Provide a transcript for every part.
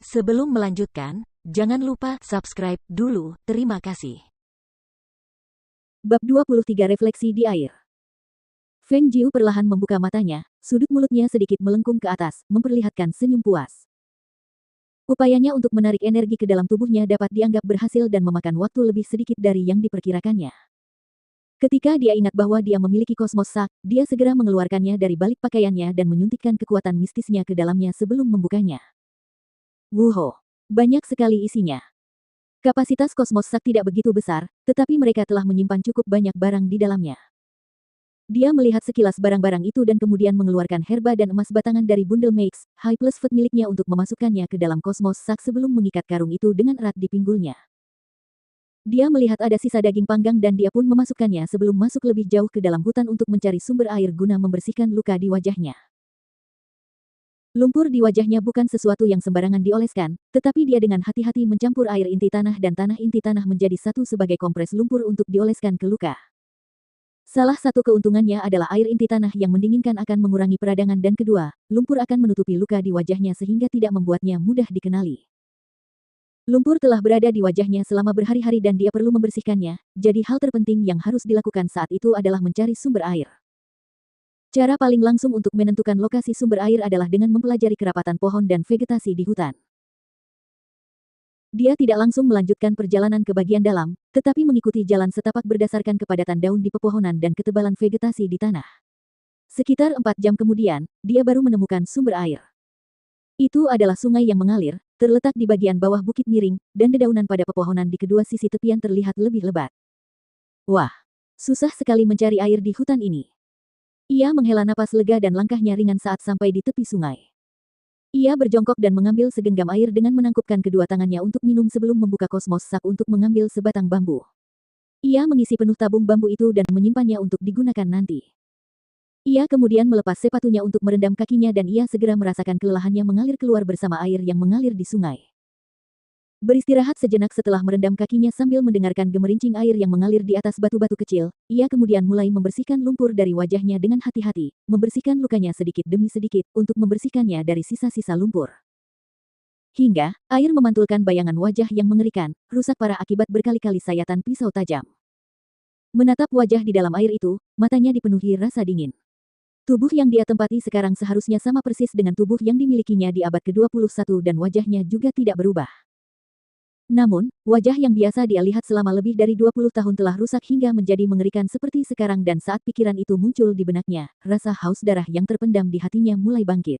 Sebelum melanjutkan, jangan lupa subscribe dulu. Terima kasih. Bab 23 Refleksi di Air. Feng Jiu perlahan membuka matanya, sudut mulutnya sedikit melengkung ke atas, memperlihatkan senyum puas. Upayanya untuk menarik energi ke dalam tubuhnya dapat dianggap berhasil dan memakan waktu lebih sedikit dari yang diperkirakannya. Ketika dia ingat bahwa dia memiliki kosmos sak, dia segera mengeluarkannya dari balik pakaiannya dan menyuntikkan kekuatan mistisnya ke dalamnya sebelum membukanya. Wuho! Banyak sekali isinya. Kapasitas kosmos sak tidak begitu besar, tetapi mereka telah menyimpan cukup banyak barang di dalamnya. Dia melihat sekilas barang-barang itu dan kemudian mengeluarkan herba dan emas batangan dari bundel Max, High Plus Food miliknya untuk memasukkannya ke dalam kosmos sak sebelum mengikat karung itu dengan erat di pinggulnya. Dia melihat ada sisa daging panggang dan dia pun memasukkannya sebelum masuk lebih jauh ke dalam hutan untuk mencari sumber air guna membersihkan luka di wajahnya. Lumpur di wajahnya bukan sesuatu yang sembarangan dioleskan, tetapi dia dengan hati-hati mencampur air inti tanah dan tanah inti tanah menjadi satu sebagai kompres lumpur untuk dioleskan ke luka. Salah satu keuntungannya adalah air inti tanah yang mendinginkan akan mengurangi peradangan dan kedua, lumpur akan menutupi luka di wajahnya sehingga tidak membuatnya mudah dikenali. Lumpur telah berada di wajahnya selama berhari-hari dan dia perlu membersihkannya, jadi hal terpenting yang harus dilakukan saat itu adalah mencari sumber air. Cara paling langsung untuk menentukan lokasi sumber air adalah dengan mempelajari kerapatan pohon dan vegetasi di hutan. Dia tidak langsung melanjutkan perjalanan ke bagian dalam, tetapi mengikuti jalan setapak berdasarkan kepadatan daun di pepohonan dan ketebalan vegetasi di tanah. Sekitar 4 jam kemudian, dia baru menemukan sumber air. Itu adalah sungai yang mengalir, terletak di bagian bawah bukit miring, dan dedaunan pada pepohonan di kedua sisi tepian terlihat lebih lebat. Wah, susah sekali mencari air di hutan ini. Ia menghela napas lega dan langkahnya ringan saat sampai di tepi sungai. Ia berjongkok dan mengambil segenggam air dengan menangkupkan kedua tangannya untuk minum sebelum membuka kosmos sak untuk mengambil sebatang bambu. Ia mengisi penuh tabung bambu itu dan menyimpannya untuk digunakan nanti. Ia kemudian melepas sepatunya untuk merendam kakinya dan ia segera merasakan kelelahannya mengalir keluar bersama air yang mengalir di sungai. Beristirahat sejenak setelah merendam kakinya sambil mendengarkan gemerincing air yang mengalir di atas batu-batu kecil, ia kemudian mulai membersihkan lumpur dari wajahnya dengan hati-hati, membersihkan lukanya sedikit demi sedikit untuk membersihkannya dari sisa-sisa lumpur. Hingga, air memantulkan bayangan wajah yang mengerikan, rusak parah akibat berkali-kali sayatan pisau tajam. Menatap wajah di dalam air itu, matanya dipenuhi rasa dingin. Tubuh yang dia tempati sekarang seharusnya sama persis dengan tubuh yang dimilikinya di abad ke-21 dan wajahnya juga tidak berubah. Namun, wajah yang biasa dia lihat selama lebih dari 20 tahun telah rusak hingga menjadi mengerikan seperti sekarang dan saat pikiran itu muncul di benaknya, rasa haus darah yang terpendam di hatinya mulai bangkit.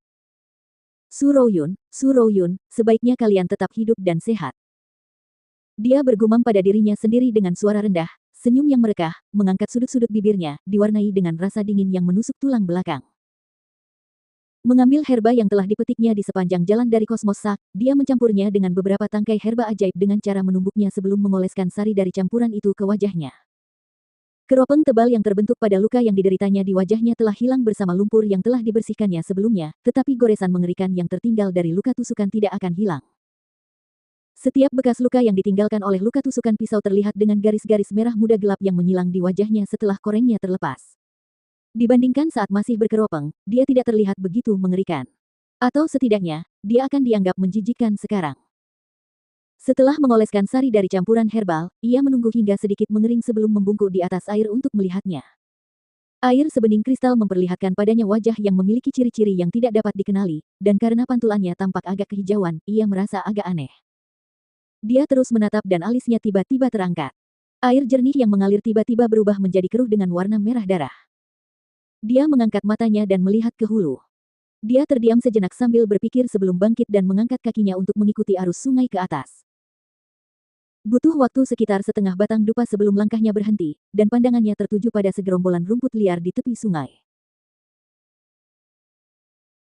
Su Rouyun, sebaiknya kalian tetap hidup dan sehat. Dia bergumam pada dirinya sendiri dengan suara rendah, senyum yang merekah, mengangkat sudut-sudut bibirnya, diwarnai dengan rasa dingin yang menusuk tulang belakang. Mengambil herba yang telah dipetiknya di sepanjang jalan dari kosmos sak, dia mencampurnya dengan beberapa tangkai herba ajaib dengan cara menumbuknya sebelum mengoleskan sari dari campuran itu ke wajahnya. Keropeng tebal yang terbentuk pada luka yang dideritanya di wajahnya telah hilang bersama lumpur yang telah dibersihkannya sebelumnya, tetapi goresan mengerikan yang tertinggal dari luka tusukan tidak akan hilang. Setiap bekas luka yang ditinggalkan oleh luka tusukan pisau terlihat dengan garis-garis merah muda gelap yang menyilang di wajahnya setelah korengnya terlepas. Dibandingkan saat masih berkeropeng, dia tidak terlihat begitu mengerikan. Atau setidaknya, dia akan dianggap menjijikkan sekarang. Setelah mengoleskan sari dari campuran herbal, ia menunggu hingga sedikit mengering sebelum membungkuk di atas air untuk melihatnya. Air sebening kristal memperlihatkan padanya wajah yang memiliki ciri-ciri yang tidak dapat dikenali, dan karena pantulannya tampak agak kehijauan, ia merasa agak aneh. Dia terus menatap dan alisnya tiba-tiba terangkat. Air jernih yang mengalir tiba-tiba berubah menjadi keruh dengan warna merah darah. Dia mengangkat matanya dan melihat ke hulu. Dia terdiam sejenak sambil berpikir sebelum bangkit dan mengangkat kakinya untuk mengikuti arus sungai ke atas. Butuh waktu sekitar setengah batang dupa sebelum langkahnya berhenti, dan pandangannya tertuju pada segerombolan rumput liar di tepi sungai.